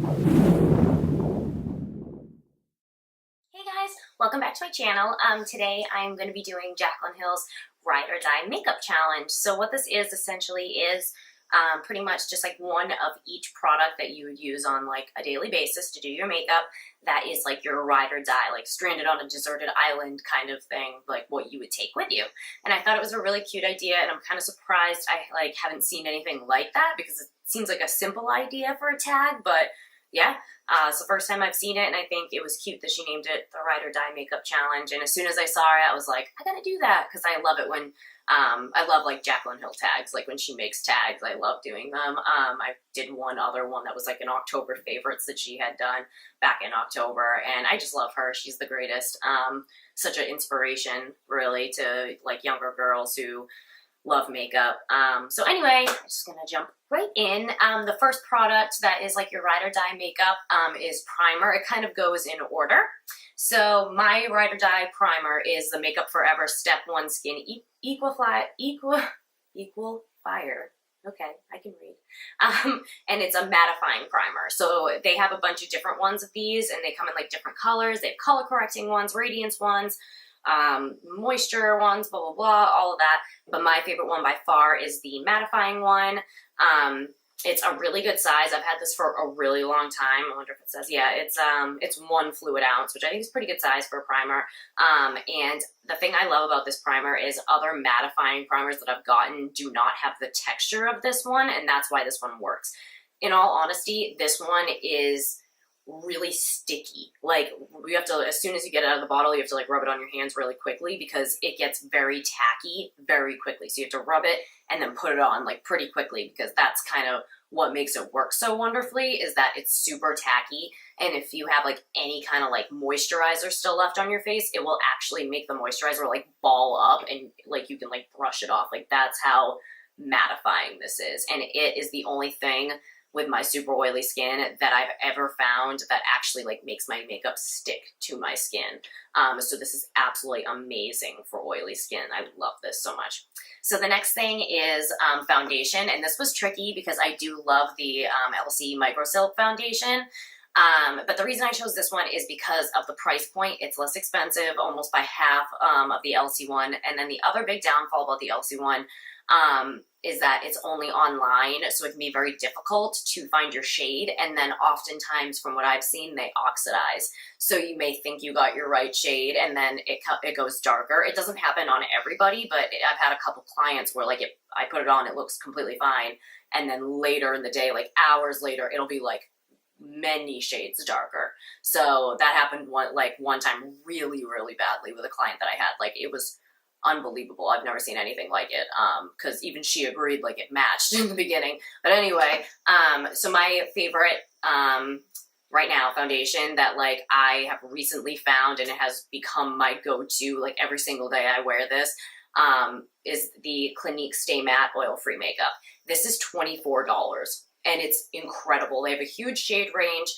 Hey guys, welcome back to my channel. Today I'm going to be doing Jaclyn Hill's Ride or Die Makeup Challenge. So what this is essentially is pretty much just like one of each product that you would use on like a daily basis to do your makeup. That is like your ride or die, like stranded on a deserted island kind of thing, like what you would take with you. And I thought it was a really cute idea, and I'm kind of surprised I like haven't seen anything like that because it seems like a simple idea for a tag, but yeah. It's the first time I've seen it, and I think it was cute that she named it the Ride or Die Makeup Challenge. And as soon as I saw it, I was like, I gotta do that, because I love it when, I love like Jaclyn Hill tags, like when she makes tags, I love doing them. I did one other one that was like an October favorites that she had done back in October, and I just love her. She's the greatest. Such an inspiration, really, to like younger girls who love makeup. So anyway, I'm just gonna jump right in. The first product that is like your ride or die makeup is primer. It kind of goes in order. So my ride or die primer is the Makeup Forever Step 1 Skin Equalizer. Okay, I can read. And it's a mattifying primer. So they have a bunch of different ones of these, and they come in like different colors. They have color correcting ones, radiance ones, moisture ones, blah, blah, blah, all of that. But my favorite one by far is the mattifying one. It's a really good size. I've had this for a really long time. I wonder if it says, yeah, it's 1 fluid ounce, which I think is pretty good size for a primer. And the thing I love about this primer is other mattifying primers that I've gotten do not have the texture of this one, and that's why this one works. In all honesty, this one is really sticky. Like, you have to, as soon as you get it out of the bottle, you have to like rub it on your hands really quickly because it gets very tacky very quickly. So you have to rub it and then put it on like pretty quickly, because that's kind of what makes it work so wonderfully, is that it's super tacky. And if you have like any kind of like moisturizer still left on your face, it will actually make the moisturizer like ball up, and like you can like brush it off. Like, that's how mattifying this is. And it is the only thing with my super oily skin that I've ever found that actually like makes my makeup stick to my skin. So this is absolutely amazing for oily skin. I love this so much. So the next thing is foundation, and this was tricky because I do love the LC Micro Silk foundation. But the reason I chose this one is because of the price point. It's less expensive, almost by half of the LC one. And then the other big downfall about the LC one is that it's only online, so it can be very difficult to find your shade, and then oftentimes, from what I've seen, they oxidize. So you may think you got your right shade, and then it goes darker. It doesn't happen on everybody, but I've had a couple clients where like I put it on, it looks completely fine, and then later in the day, like hours later, it'll be like many shades darker. So that happened one time really, really badly with a client that I had. Like, it was unbelievable. I've never seen anything like it, because even she agreed like it matched in the beginning. But anyway, so my favorite right now foundation that like I have recently found, and it has become my go-to, like every single day I wear this, is the Clinique Stay Matte Oil-Free Makeup. This is $24, and it's incredible. They have a huge shade range.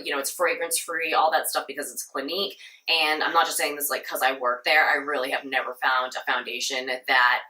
You know, it's fragrance free, all that stuff, because it's Clinique. And I'm not just saying this like because I work there. I really have never found a foundation that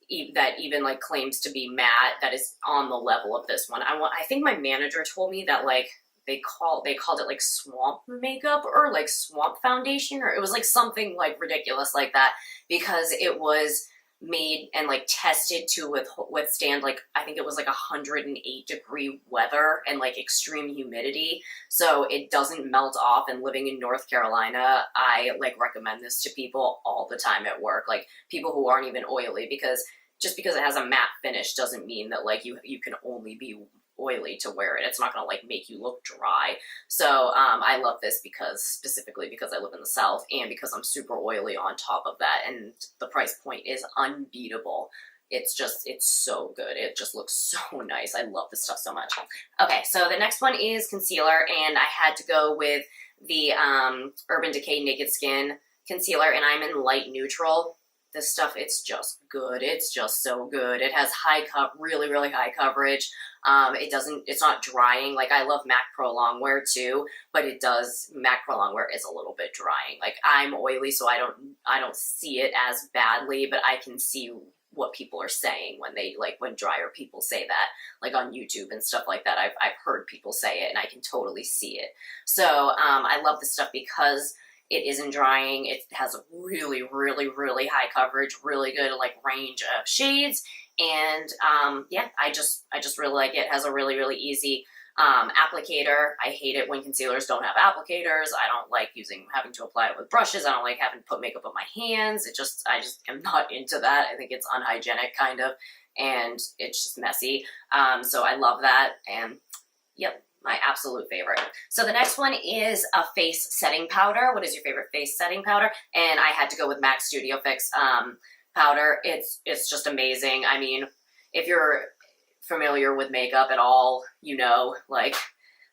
even like claims to be matte that is on the level of this one. I think my manager told me that like they called it like swamp makeup or like swamp foundation, or it was like something like ridiculous like that, because it was made and like tested to withstand like, I think it was like 108-degree weather and like extreme humidity, so it doesn't melt off. And living in North Carolina, I like recommend this to people all the time at work, like people who aren't even oily, because just because it has a matte finish doesn't mean that like you can only be oily to wear it. It's not gonna like make you look dry. So I love this specifically because I live in the South, and because I'm super oily on top of that, and the price point is unbeatable. It's so good. It just looks so nice. I love this stuff so much. Okay, so the next one is concealer, and I had to go with the Urban Decay Naked Skin Concealer, and I'm in light neutral. This stuff, it's just good. It's just so good. It has really, really high coverage. It's not drying. Like, I love MAC Pro Longwear too, but MAC Pro Longwear is a little bit drying. Like, I'm oily, so I don't see it as badly, but I can see what people are saying when they, like, when drier people say that, like on YouTube and stuff like that. I've heard people say it, and I can totally see it. So I love this stuff because it isn't drying. It has a really, really, really high coverage, really good like range of shades, and yeah, I just really like it. It has a really, really easy applicator. I hate it when concealers don't have applicators. I don't like having to apply it with brushes. I don't like having to put makeup on my hands. I just am not into that. I think it's unhygienic kind of, and it's just messy. So I love that, and yep, my absolute favorite. So the next one is a face setting powder. What is your favorite face setting powder? And I had to go with MAC Studio Fix powder. It's just amazing. I mean, if you're familiar with makeup at all, you know, like,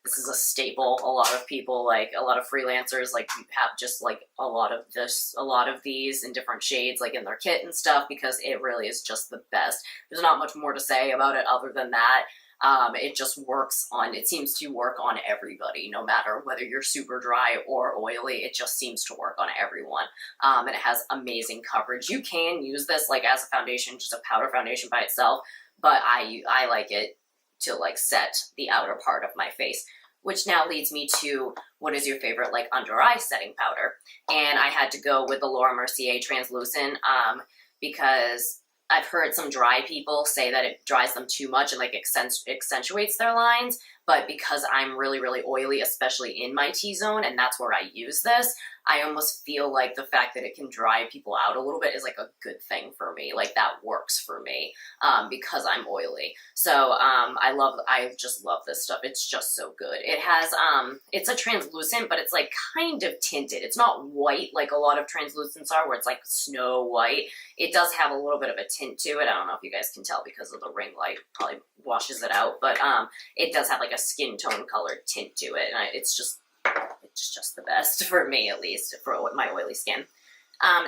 this is a staple. A lot of people, like a lot of freelancers, like have just like a lot of these in different shades, like in their kit and stuff, because it really is just the best. There's not much more to say about it other than that. It just it seems to work on everybody, no matter whether you're super dry or oily. It just seems to work on everyone. And it has amazing coverage. You can use this like as a foundation, just a powder foundation by itself, but I like it to like set the outer part of my face, which now leads me to what is your favorite like under eye setting powder? And I had to go with the Laura Mercier Translucent because I've heard some dry people say that it dries them too much and like accentuates their lines, but because I'm really, really oily, especially in my T-zone, and that's where I use this, I almost feel like the fact that it can dry people out a little bit is like a good thing for me. Like that works for me because I'm oily. So I just love this stuff. It's just so good. It has, it's a translucent, but it's like kind of tinted. It's not white like a lot of translucents are where it's like snow white. It does have a little bit of a tint to it. I don't know if you guys can tell because of the ring light, probably washes it out, but it does have like a skin tone colored tint to it. And it's just the best for me, at least for my oily skin.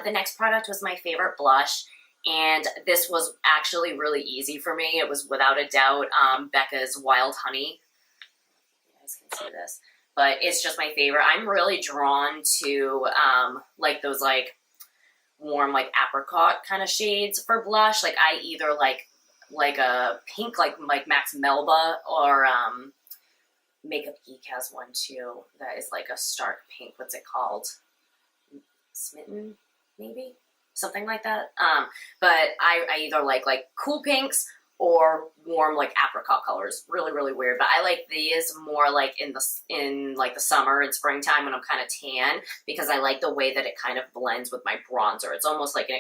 The next product was my favorite blush, and this was actually really easy for me. It was without a doubt Becca's Wild Honey. You guys can see this, but it's just my favorite. I'm really drawn to like those like warm like apricot kind of shades for blush. Like I either like a pink like Max Melba, or Makeup Geek has one too that is like a stark pink. What's it called? Smitten, maybe? Something like that. But I either like cool pinks or warm like apricot colors. Really, really weird. But I like these more like in the summer and springtime when I'm kind of tan, because I like the way that it kind of blends with my bronzer. It's almost like an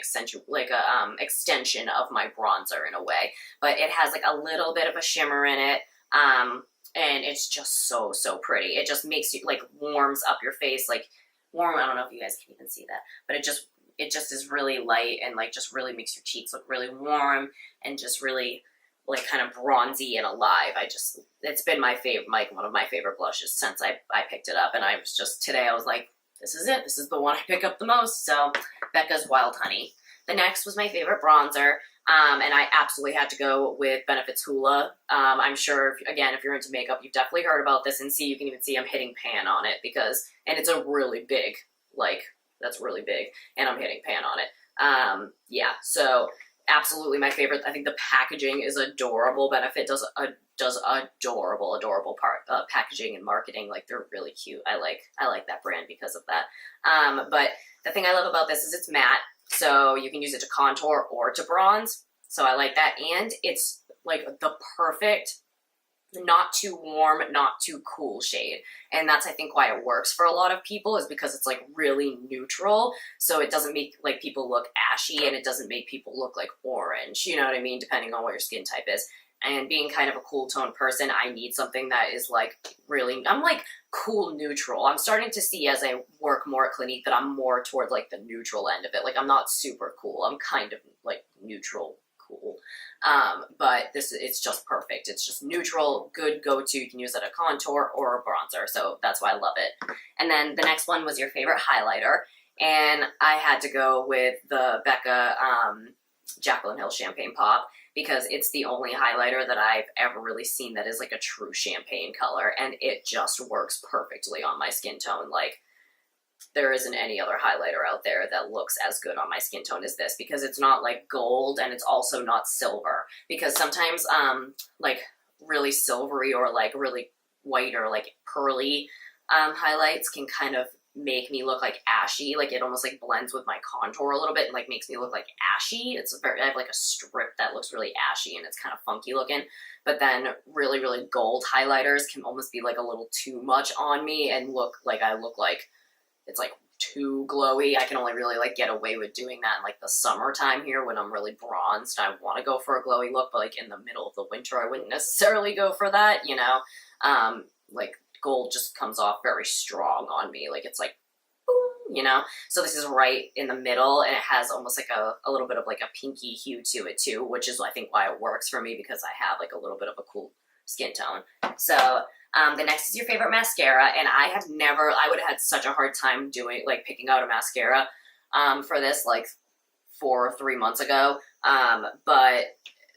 extension of my bronzer in a way. But it has like a little bit of a shimmer in it. And it's just so, so pretty. It just makes you, like, warms up your face, like, warm, I don't know if you guys can even see that, but it just is really light and, like, just really makes your cheeks look really warm and just really, like, kind of bronzy and alive. It's been my favorite, like, one of my favorite blushes since I picked it up, and today I was like, this is it. This is the one I pick up the most, so Becca's Wild Honey. The next was my favorite bronzer. And I absolutely had to go with Benefit's Hoola. I'm sure, if you're into makeup, you've definitely heard about this, and you can even see I'm hitting pan on it and it's a really big, that's really big, and I'm hitting pan on it. Yeah, so absolutely my favorite. I think the packaging is adorable. Benefit does adorable packaging and marketing. Like, they're really cute. I like that brand because of that. But the thing I love about this is it's matte. So you can use it to contour or to bronze. So I like that. And it's like the perfect, not too warm, not too cool shade. And that's, I think, why it works for a lot of people, is because it's like really neutral. So it doesn't make like people look ashy, and it doesn't make people look like orange. You know what I mean? Depending on what your skin type is. And being kind of a cool tone person, I need something that is like really, I'm like cool neutral. I'm starting to see as I work more at Clinique that I'm more toward like the neutral end of it. Like, I'm not super cool. I'm kind of like neutral cool. But it's just perfect. It's just neutral, good go-to. You can use it as a contour or a bronzer. So that's why I love it. And then the next one was your favorite highlighter. And I had to go with the Becca Jaclyn Hill Champagne Pop, because it's the only highlighter that I've ever really seen that is like a true champagne color, and it just works perfectly on my skin tone. Like, there isn't any other highlighter out there that looks as good on my skin tone as this, because it's not like gold and it's also not silver, because sometimes like really silvery or like really white or like pearly highlights can kind of make me look like ashy. Like it almost like blends with my contour a little bit and like makes me look like ashy. It's very, I have like a strip that looks really ashy and it's kind of funky looking. But then really, really gold highlighters can almost be like a little too much on me and look like I look like it's like too glowy. I can only really like get away with doing that in like the summertime here when I'm really bronzed. I want to go for a glowy look, but like in the middle of the winter, I wouldn't necessarily go for that, you know? Like gold just comes off very strong on me. Like it's like, boom, you know? So this is right in the middle, and it has almost like a little bit of like a pinky hue to it too, which is I think why it works for me, because I have like a little bit of a cool skin tone. So the next is your favorite mascara, and I would have had such a hard time doing, like picking out a mascara for this like 4 or 3 months ago. But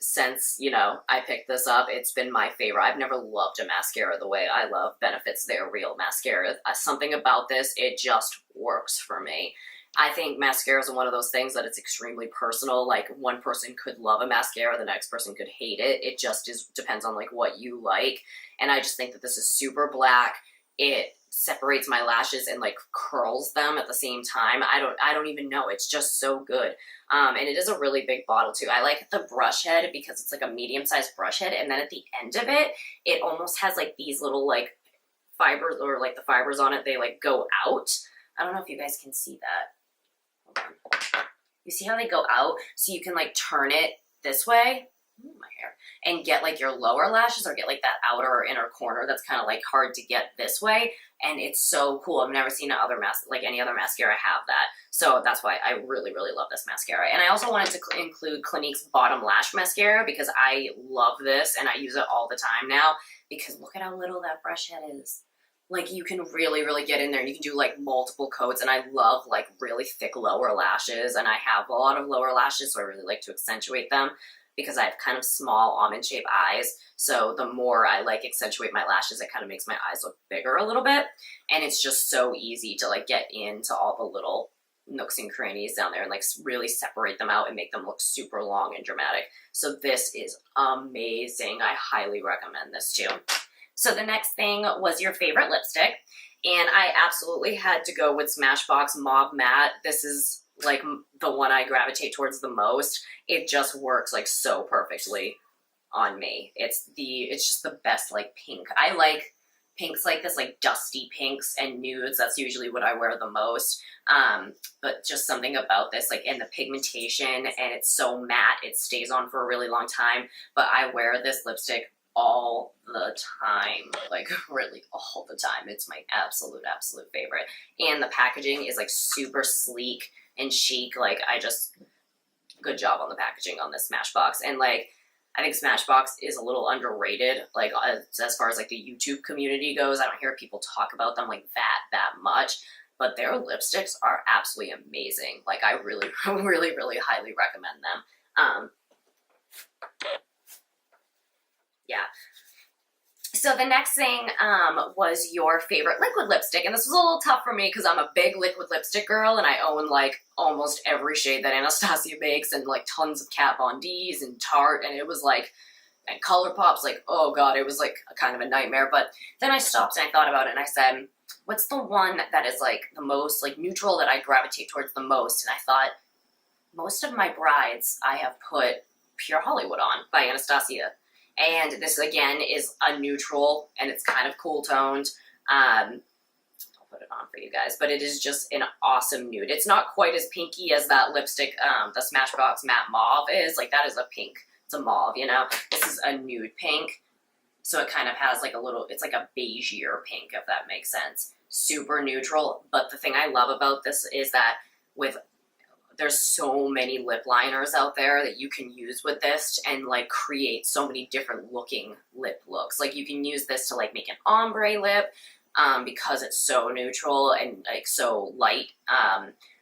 since, you know, I picked this up, it's been my favorite. I've never loved a mascara the way I love Benefit's They're Real mascara. Something about this, it just works for me. I think mascaras are one of those things that it's extremely personal. Like one person could love a mascara, the next person could hate it. It just depends on like what you like. And I just think that this is super black. It separates my lashes and like curls them at the same time. I don't even know. It's just so good. And it is a really big bottle too. I like the brush head because it's like a medium-sized brush head, and then at the end of it, it almost has like these little like fibers, or like the fibers on it, they like go out. I don't know if you guys can see that. You see how they go out? So you can like turn it this way, my hair, and get like your lower lashes, or get like that outer or inner corner that's kind of like hard to get this way. And it's so cool. I've never seen any other mascara have that. So that's why I really, really love this mascara. And I also wanted to include Clinique's Bottom Lash Mascara, because I love this and I use it all the time now, because look at how little that brush head is. Like you can really, really get in there, and you can do like multiple coats. And I love like really thick lower lashes, and I have a lot of lower lashes, so I really like to accentuate them because I have kind of small almond shaped eyes. So the more I like accentuate my lashes, it kind of makes my eyes look bigger a little bit. And it's just so easy to like get into all the little nooks and crannies down there and like really separate them out and make them look super long and dramatic. So this is amazing. I highly recommend this too. So the next thing was your favorite lipstick, and I absolutely had to go with Smashbox Mauve Matte. This is like the one I gravitate towards the most. It just works like so perfectly on me. It's just the best like pink. I like pinks like this, like dusty pinks and nudes. That's usually what I wear the most. But just something about this, like, and the pigmentation, and it's so matte, it stays on for a really long time. But I wear this lipstick all the time, like really all the time. It's my absolute favorite. And the packaging is like super sleek and chic. Like good job on the packaging on this Smashbox. And like, I think Smashbox is a little underrated, like as far as like the YouTube community goes. I don't hear people talk about them like that much, but their lipsticks are absolutely amazing. Like I really, really, really highly recommend them. Yeah. So the next thing was your favorite liquid lipstick. And this was a little tough for me because I'm a big liquid lipstick girl, and I own like almost every shade that Anastasia makes, and like tons of Kat Von D's and Tarte, and it was like, and ColourPop's, like, oh god, it was like kind of a nightmare. But then I stopped and I thought about it, and I said, what's the one that is like the most like neutral, that I gravitate towards the most? And I thought, most of my brides I have put Pure Hollywood on by Anastasia. And this, again, is a neutral, and it's kind of cool toned. I'll put it on for you guys, but it is just an awesome nude. It's not quite as pinky as that lipstick, the Smashbox Matte Mauve is. Like, that is a pink. It's a mauve, you know? This is a nude pink. So it kind of has like a little, it's like a beigeier pink, if that makes sense. Super neutral. But the thing I love about this is that there's so many lip liners out there that you can use with this and like create so many different looking lip looks. Like you can use this to like make an ombre lip because it's so neutral and like so light.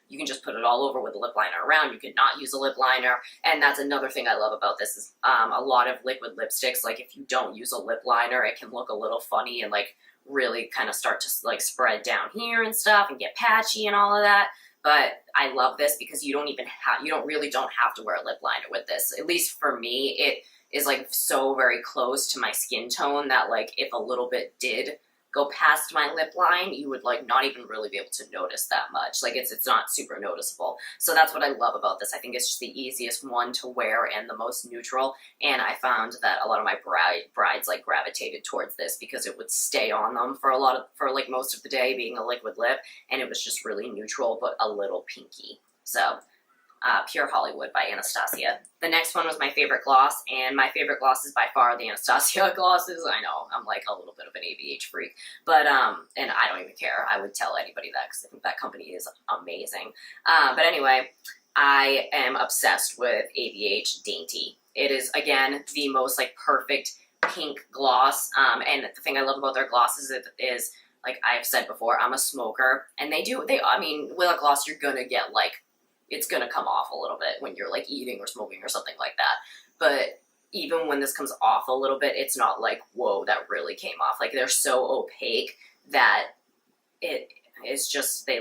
You can just put it all over with a lip liner around. You can not use a lip liner. And that's another thing I love about this is a lot of liquid lipsticks, like if you don't use a lip liner, it can look a little funny and like really kind of start to like spread down here and stuff and get patchy and all of that. But I love this because you really don't have to wear a lip liner with this. At least for me, it is like so very close to my skin tone that like if a little bit did go past my lip line, you would like not even really be able to notice that much. Like it's not super noticeable. So that's what I love about this. I think it's just the easiest one to wear and the most neutral. And I found that a lot of my brides like gravitated towards this because it would stay on them for like most of the day, being a liquid lip, and it was just really neutral but a little pinky. So Pure Hollywood by Anastasia. The next one was my favorite gloss, and my favorite gloss is by far the Anastasia glosses. I know, I'm like a little bit of an ABH freak, but, and I don't even care. I would tell anybody that because I think that company is amazing. But anyway, I am obsessed with ABH Dainty. It is, again, the most like perfect pink gloss, and the thing I love about their glosses is like I've said before, I'm a smoker, and I mean, with a gloss, you're gonna get like, it's gonna come off a little bit when you're like eating or smoking or something like that. But even when this comes off a little bit, it's not like, whoa, that really came off. Like they're so opaque that it is just, they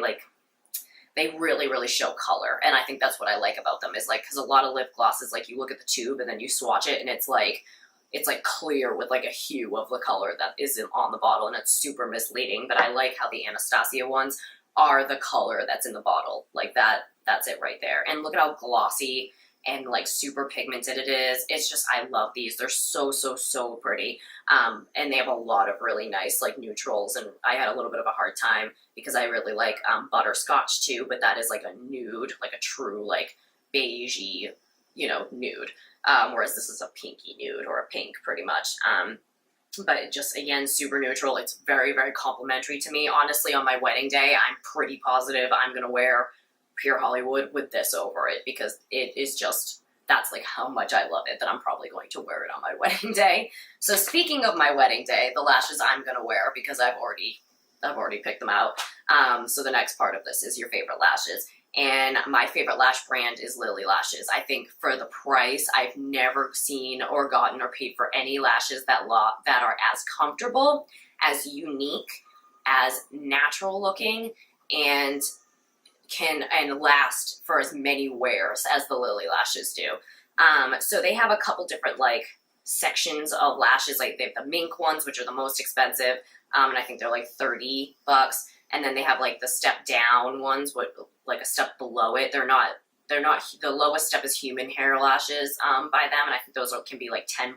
really, really show color. And I think that's what I like about them is like, cause a lot of lip glosses, like you look at the tube and then you swatch it and it's like clear with like a hue of the color that isn't on the bottle, and it's super misleading. But I like how the Anastasia ones are the color that's in the bottle. Like that's it right there. And look at how glossy and like super pigmented it is. It's just, I love these. They're so, so, so pretty. And they have a lot of really nice like neutrals, and I had a little bit of a hard time because I really like butterscotch too, but that is like a nude, like a true like beigey, you know, nude. Whereas this is a pinky nude or a pink pretty much. But just, again, super neutral. It's very, very complimentary to me. Honestly, on my wedding day, I'm pretty positive I'm going to wear Pure Hollywood with this over it because it is just, that's like how much I love it that I'm probably going to wear it on my wedding day. So speaking of my wedding day, the lashes I'm going to wear, because I've already picked them out. So the next part of this is your favorite lashes. And my favorite lash brand is Lilly Lashes. I think for the price, I've never seen or gotten or paid for any lashes that are as comfortable, as unique, as natural looking, and can last for as many wears as the Lilly Lashes do. So they have a couple different like sections of lashes. Like they have the mink ones, which are the most expensive, and I think they're like $30. And then they have like the step down ones, like a step below it. They're not, the lowest step is human hair lashes by them, and I think those can be like $10.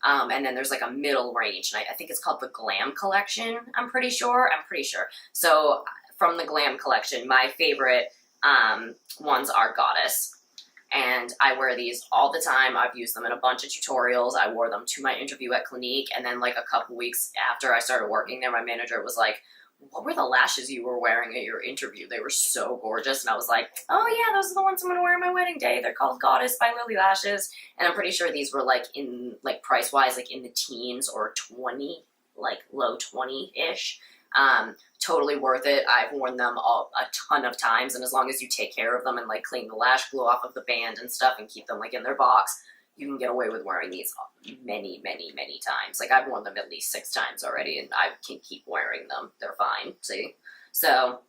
And then there's like a middle range, and I think it's called the Glam Collection, I'm pretty sure. So from the Glam Collection, my favorite ones are Goddess. And I wear these all the time. I've used them in a bunch of tutorials. I wore them to my interview at Clinique, and then like a couple weeks after I started working there, my manager was like, what were the lashes you were wearing at your interview? They were so gorgeous. And I was like, oh yeah, those are the ones I'm going to wear on my wedding day. They're called Goddess by Lilly Lashes. And I'm pretty sure these were like in, like price-wise, like in the teens or 20, like low 20-ish. Totally worth it. I've worn them a ton of times. And as long as you take care of them and like clean the lash glue off of the band and stuff and keep them like in their box, you can get away with wearing these many, many, many times. Like I've worn them at least 6 times already, and I can keep wearing them. They're fine. See? So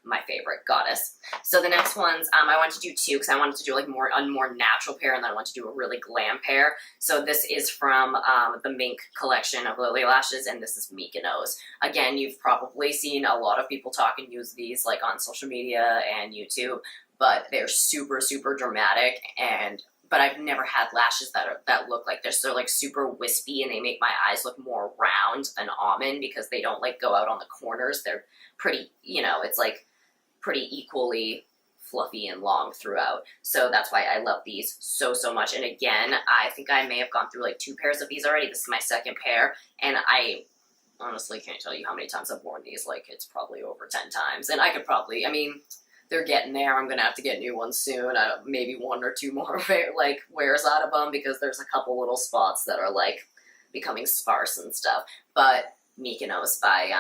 my favorite, Goddess. So the next ones, I wanted to do 2 because I wanted to do like a more natural pair, and then I wanted to do a really glam pair. So this is from the Mink collection of Lilly Lashes, and this is Mykonos. Again, you've probably seen a lot of people talk and use these like on social media and YouTube, but they're super, super dramatic, but I've never had lashes that look like this. They're like super wispy, and they make my eyes look more round than almond because they don't like go out on the corners. They're pretty, you know, it's like pretty equally fluffy and long throughout. So that's why I love these so, so much. And again, I think I may have gone through like 2 pairs of these already. This is my 2nd pair, and I honestly can't tell you how many times I've worn these. Like it's probably over 10 times, and I could probably, I mean, they're getting there. I'm going to have to get new ones soon. Maybe 1 or 2 more like wears out of them because there's a couple little spots that are like becoming sparse and stuff. But Mykonos by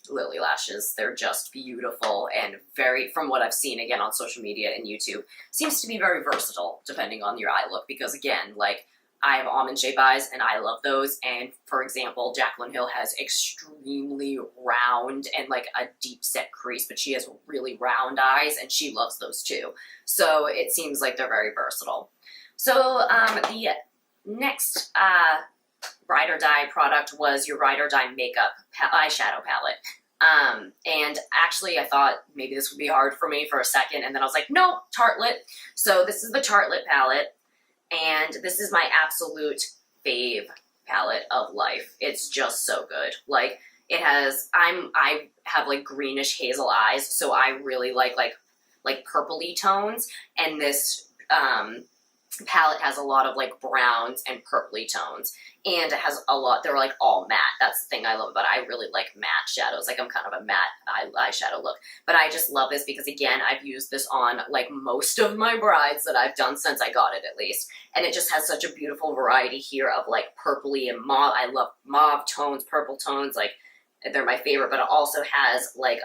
Lilly Lashes, they're just beautiful and very, from what I've seen again on social media and YouTube, seems to be very versatile depending on your eye look because again, like I have almond shape eyes and I love those. And for example, Jaclyn Hill has extremely round and like a deep set crease, but she has really round eyes and she loves those too. So it seems like they're very versatile. So the next Ride or Die product was your Ride or Die makeup eyeshadow palette. And actually I thought maybe this would be hard for me for a second, and then I was like, no, Tartelette. So this is the Tartelette palette, and this is my absolute fave palette of life. It's just so good. Like, it has, I have like greenish hazel eyes, so I really like purpley tones, and this palette has a lot of like browns and purpley tones, and it has a lot, they're like all matte. That's the thing I love about it. I really like matte shadows. Like, I'm kind of a matte eyeshadow look, but I just love this because, again, I've used this on like most of my brides that I've done since I got it, at least, and it just has such a beautiful variety here of like purpley and mauve. I love mauve tones, purple tones, like they're my favorite, but it also has like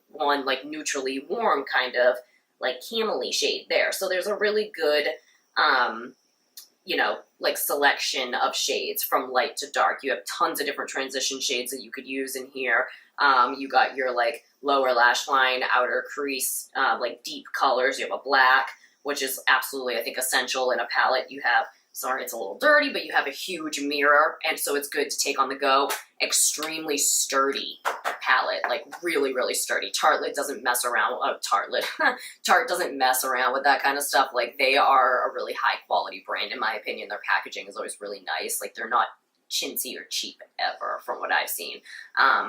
one like neutrally warm kind of like camely shade there. So there's a really good you know, like selection of shades from light to dark. You have tons of different transition shades that you could use in here. You got your like lower lash line, outer crease, like deep colors. You have a black, which is absolutely, I think, essential in a palette. You have, sorry, it's a little dirty, but you have a huge mirror, and so it's good to take on the go. Extremely sturdy palette, like really, really sturdy. Tartelette doesn't mess around. Tarte doesn't mess around with that kind of stuff. Like, they are a really high quality brand, in my opinion. Their packaging is always really nice. Like, they're not chintzy or cheap ever, from what I've seen.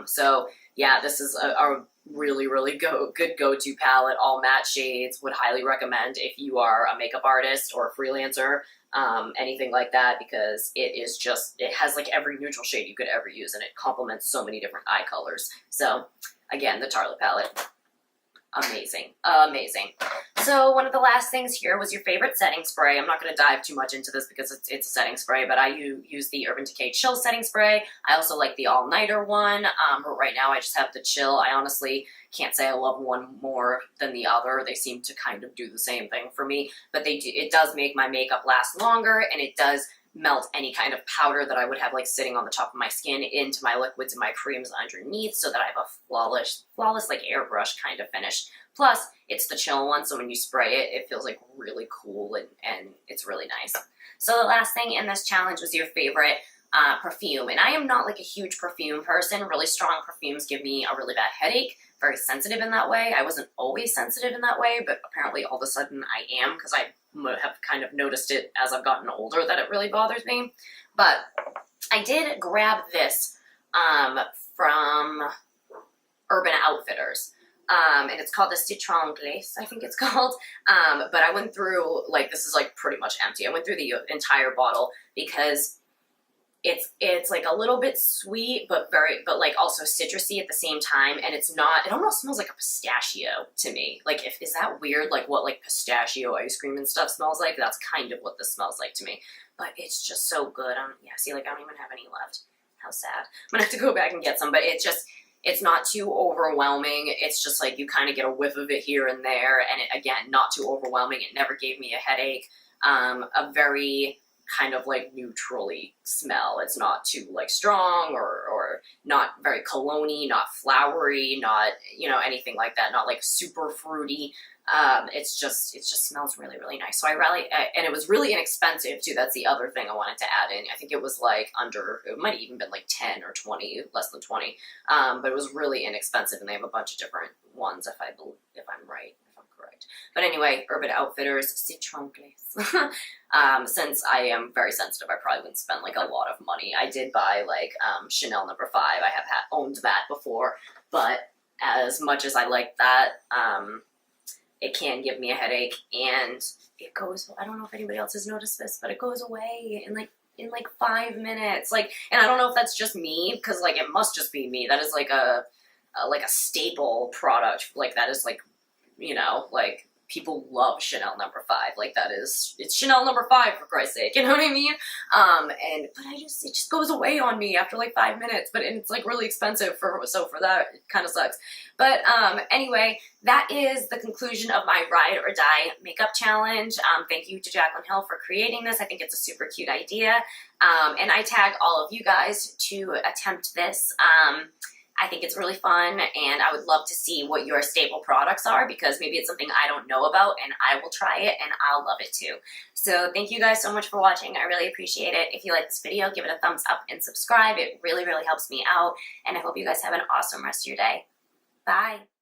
So yeah, this is a really, really good go-to palette. All matte shades. Would highly recommend if you are a makeup artist or a freelancer. Anything like that, because it is just, it has like every neutral shade you could ever use, and it complements so many different eye colors. So again, the Tartelette palette, amazing, amazing. So one of the last things here was your favorite setting spray. I'm not going to dive too much into this because it's a setting spray, but I use the Urban Decay Chill setting spray. I also like the all-nighter one, but right now I just have the Chill. I honestly can't say I love one more than the other. They seem to kind of do the same thing for me, but it does make my makeup last longer, and it does melt any kind of powder that I would have like sitting on the top of my skin into my liquids and my creams underneath, so that I have a flawless like airbrush kind of finish. Plus, it's the Chill one, so when you spray it, it feels like really cool, and it's really nice. So the last thing in this challenge was your favorite perfume, and I am not like a huge perfume person. Really strong perfumes give me a really bad headache. Very sensitive in that way. I wasn't always sensitive in that way, but apparently all of a sudden I am, because I have kind of noticed it as I've gotten older that it really bothers me. But I did grab this from Urban Outfitters. And it's called the Citron Glace, I think it's called. But I went through, like, this is like pretty much empty. I went through the entire bottle because it's like a little bit sweet, but like also citrusy at the same time. And it's not, it almost smells like a pistachio to me. Like, is that weird? Like what like pistachio ice cream and stuff smells like? That's kind of what this smells like to me. But it's just so good. Yeah, see, like I don't even have any left. How sad. I'm gonna have to go back and get some, but it's not too overwhelming. It's just like you kind of get a whiff of it here and there. And again, not too overwhelming. It never gave me a headache. A very kind of like neutrally smell. It's not too like strong or not very cologne-y, not flowery, not, you know, anything like that. Not like super fruity. It just smells really, really nice. So and it was really inexpensive too. That's the other thing I wanted to add in. I think it was like it might have even been like 10 or 20, less than 20. But it was really inexpensive, and they have a bunch of different ones if I'm right. Correct. But anyway, Urban Outfitters Citron Glace. Since I am very sensitive, I probably wouldn't spend like a lot of money. I did buy like Chanel No. 5. I have owned that before, but as much as I like that, it can give me a headache, and it goes, I don't know if anybody else has noticed this, but it goes away in like 5 minutes. Like, and I don't know if that's just me, because like it must just be me. That is like a staple product. Like, that is like, you know, like people love Chanel No. 5. Like it's Chanel No. 5 for Christ's sake, you know what I mean? But it just goes away on me after like 5 minutes, but it's like really expensive so for that, it kind of sucks. But anyway, that is the conclusion of my Ride or Die makeup challenge. Thank you to Jaclyn Hill for creating this. I think it's a super cute idea. And I tag all of you guys to attempt this. I think it's really fun, and I would love to see what your staple products are, because maybe it's something I don't know about, and I will try it, and I'll love it too. So thank you guys so much for watching. I really appreciate it. If you like this video, give it a thumbs up and subscribe. It really, really helps me out, and I hope you guys have an awesome rest of your day. Bye.